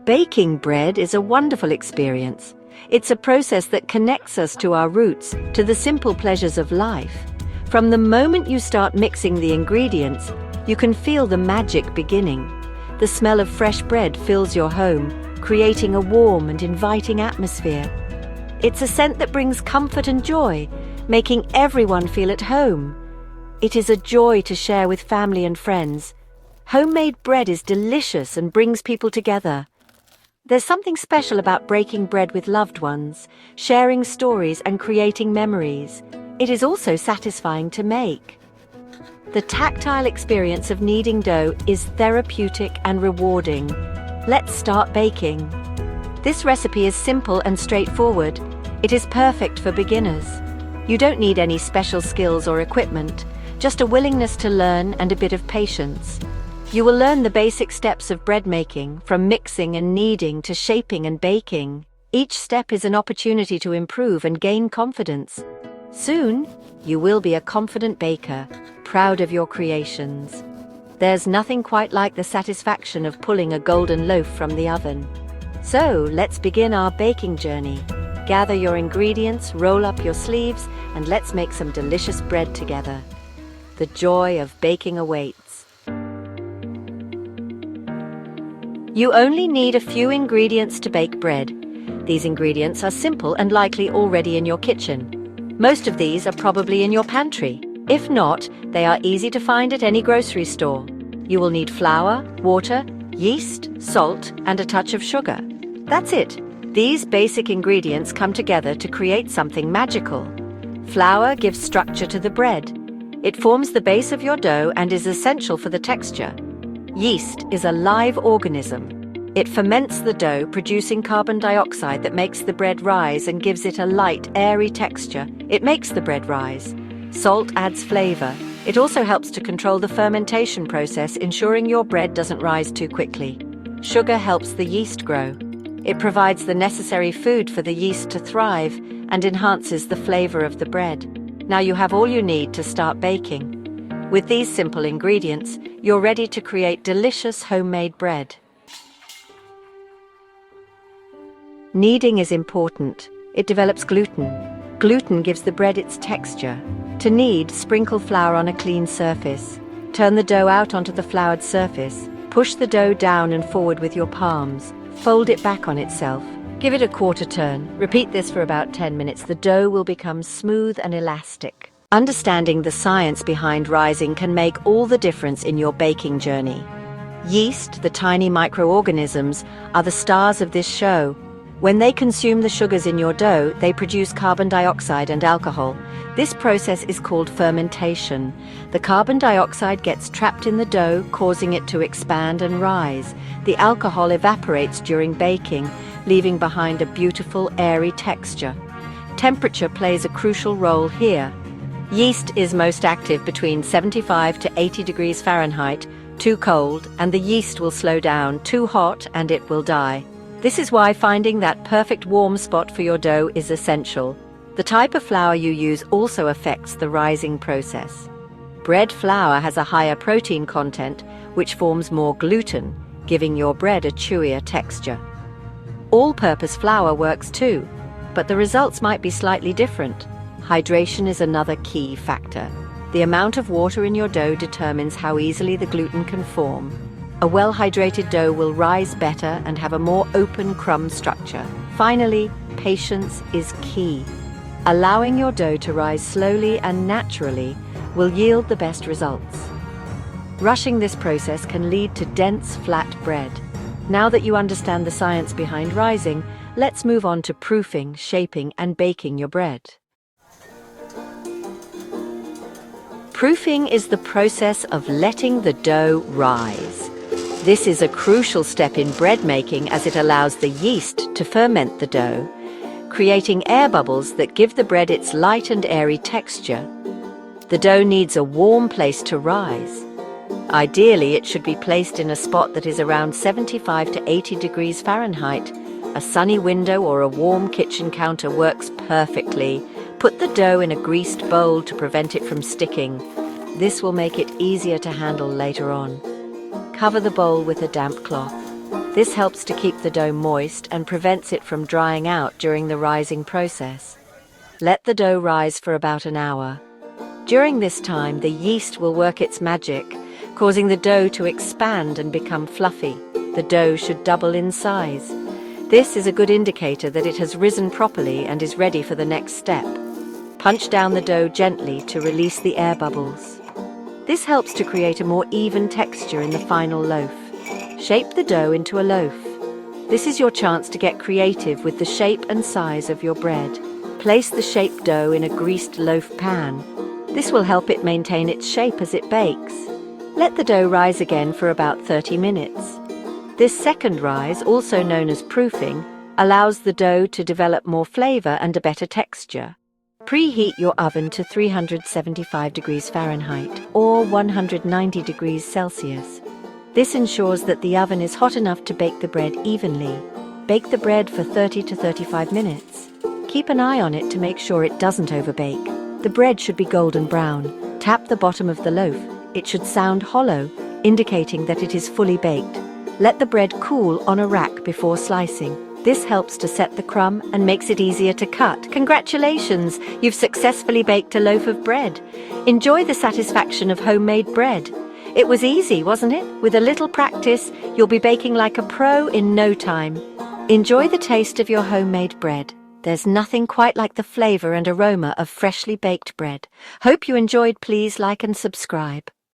Baking bread is a wonderful experience. It's a process that connects us to our roots, to the simple pleasures of life. From the moment you start mixing the ingredients, you can feel the magic beginning. The smell of fresh bread fills your home, creating a warm and inviting atmosphere. It's a scent that brings comfort and joy, making everyone feel at home. It is a joy to share with family and friends. Homemade bread is delicious and brings people together. There's something special about breaking bread with loved ones, sharing stories and creating memories. It is also satisfying to make. The tactile experience of kneading dough is therapeutic and rewarding. Let's start baking. This recipe is simple and straightforward. It is perfect for beginners. You don't need any special skills or equipment, just a willingness to learn and a bit of patience. You will learn the basic steps of bread making, from mixing and kneading to shaping and baking. Each step is an opportunity to improve and gain confidence. Soon, you will be a confident baker, proud of your creations. There's nothing quite like the satisfaction of pulling a golden loaf from the oven. So, let's begin our baking journey. Gather your ingredients, roll up your sleeves, and let's make some delicious bread together. The joy of baking awaits. You only need a few ingredients to bake bread. These ingredients are simple and likely already in your kitchen. Most of these are probably in your pantry. If not, they are easy to find at any grocery store. You will need flour, water, yeast, salt, and a touch of sugar. That's it. These basic ingredients come together to create something magical. Flour gives structure to the bread. It forms the base of your dough and is essential for the texture. Yeast is a live organism. It ferments the dough, producing carbon dioxide that makes the bread rise and gives it a light, airy texture. It makes the bread rise. Salt adds flavor. It also helps to control the fermentation process, ensuring your bread doesn't rise too quickly. Sugar helps the yeast grow. It provides the necessary food for the yeast to thrive and enhances the flavor of the bread. Now you have all you need to start baking. With these simple ingredients, you're ready to create delicious homemade bread. Kneading is important. It develops gluten. Gluten gives the bread its texture. To knead, sprinkle flour on a clean surface. Turn the dough out onto the floured surface. Push the dough down and forward with your palms. Fold it back on itself. Give it a quarter turn. Repeat this for about 10 minutes. The dough will become smooth and elastic. Understanding the science behind rising can make all the difference in your baking journey. Yeast, the tiny microorganisms, are the stars of this show. When they consume the sugars in your dough, they produce carbon dioxide and alcohol. This process is called fermentation. The carbon dioxide gets trapped in the dough, causing it to expand and rise. The alcohol evaporates during baking, leaving behind a beautiful, airy texture. Temperature plays a crucial role here. Yeast is most active between 75 to 80 degrees Fahrenheit. Too cold, and the yeast will slow down. Too hot, and it will die. This is why finding that perfect warm spot for your dough is essential. The type of flour you use also affects the rising process. Bread flour has a higher protein content, which forms more gluten, giving your bread a chewier texture. All-purpose flour works too, but the results might be slightly different. Hydration is another key factor. The amount of water in your dough determines how easily the gluten can form. A well-hydrated dough will rise better and have a more open crumb structure. Finally, patience is key. Allowing your dough to rise slowly and naturally will yield the best results. Rushing this process can lead to dense, flat bread. Now that you understand the science behind rising, let's move on to proofing, shaping, and baking your bread. Proofing is the process of letting the dough rise. This is a crucial step in bread making as it allows the yeast to ferment the dough, creating air bubbles that give the bread its light and airy texture. The dough needs a warm place to rise. Ideally, it should be placed in a spot that is around 75 to 80 degrees Fahrenheit. A sunny window or a warm kitchen counter works perfectly. Put the dough in a greased bowl to prevent it from sticking. This will make it easier to handle later on. Cover the bowl with a damp cloth. This helps to keep the dough moist and prevents it from drying out during the rising process. Let the dough rise for about an hour. During this time, the yeast will work its magic, causing the dough to expand and become fluffy. The dough should double in size. This is a good indicator that it has risen properly and is ready for the next step. Punch down the dough gently to release the air bubbles. This helps to create a more even texture in the final loaf. Shape the dough into a loaf. This is your chance to get creative with the shape and size of your bread. Place the shaped dough in a greased loaf pan. This will help it maintain its shape as it bakes. Let the dough rise again for about 30 minutes. This second rise, also known as proofing, allows the dough to develop more flavor and a better texture. Preheat your oven to 375 degrees Fahrenheit or 190 degrees Celsius. This ensures that the oven is hot enough to bake the bread evenly. Bake the bread for 30 to 35 minutes. Keep an eye on it to make sure it doesn't overbake. The bread should be golden brown. Tap the bottom of the loaf. It should sound hollow, indicating that it is fully baked. Let the bread cool on a rack before slicing. This helps to set the crumb and makes it easier to cut. Congratulations! You've successfully baked a loaf of bread. Enjoy the satisfaction of homemade bread. It was easy, wasn't it? With a little practice, you'll be baking like a pro in no time. Enjoy the taste of your homemade bread. There's nothing quite like the flavor and aroma of freshly baked bread. Hope you enjoyed. Please like and subscribe.